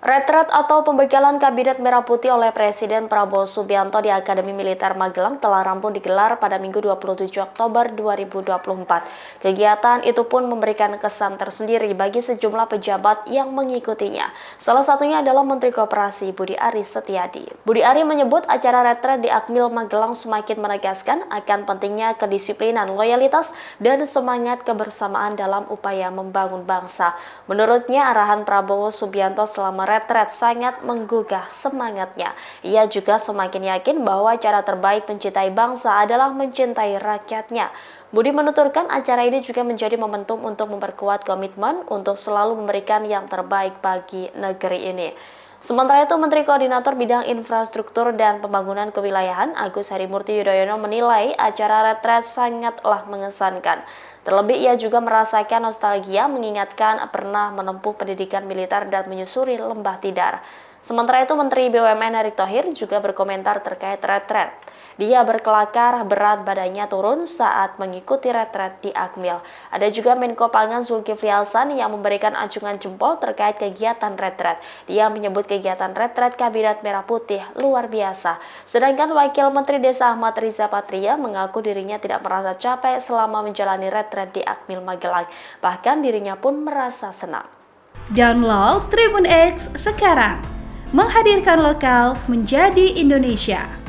Retret atau pembegalan Kabinet Merah Putih oleh Presiden Prabowo Subianto di Akademi Militer Magelang telah rampung digelar pada Minggu 27 Oktober 2024. Kegiatan itu pun memberikan kesan tersendiri bagi sejumlah pejabat yang mengikutinya. Salah satunya adalah Menteri Koperasi Budi Aris Setiadi. Budi Ari menyebut acara retret di Akmil Magelang semakin menegaskan akan pentingnya kedisiplinan, loyalitas, dan semangat kebersamaan dalam upaya membangun bangsa. Menurutnya, arahan Prabowo Subianto selama retret sangat menggugah semangatnya. Ia juga semakin yakin bahwa cara terbaik mencintai bangsa adalah mencintai rakyatnya. Budi menuturkan acara ini juga menjadi momentum untuk memperkuat komitmen untuk selalu memberikan yang terbaik bagi negeri ini. Sementara itu, Menteri Koordinator Bidang Infrastruktur dan Pembangunan Kewilayahan Agus Harimurti Yudhoyono menilai acara retret sangatlah mengesankan. Terlebih ia juga merasakan nostalgia mengingatkan pernah menempuh pendidikan militer dan menyusuri lembah Tidar. Sementara itu, Menteri BUMN Erick Thohir juga berkomentar terkait retret. Dia berkelakar berat badannya turun saat mengikuti retret di Akmil. Ada juga Menko Pangan Zulkifli Hasan yang memberikan acungan jempol terkait kegiatan retret. Dia menyebut kegiatan retret Kabinet Merah Putih luar biasa. Sedangkan Wakil Menteri Desa Ahmad Riza Patria mengaku dirinya tidak merasa capek selama menjalani retret di Akmil Magelang. Bahkan dirinya pun merasa senang. Download Tribun X sekarang, menghadirkan lokal menjadi Indonesia.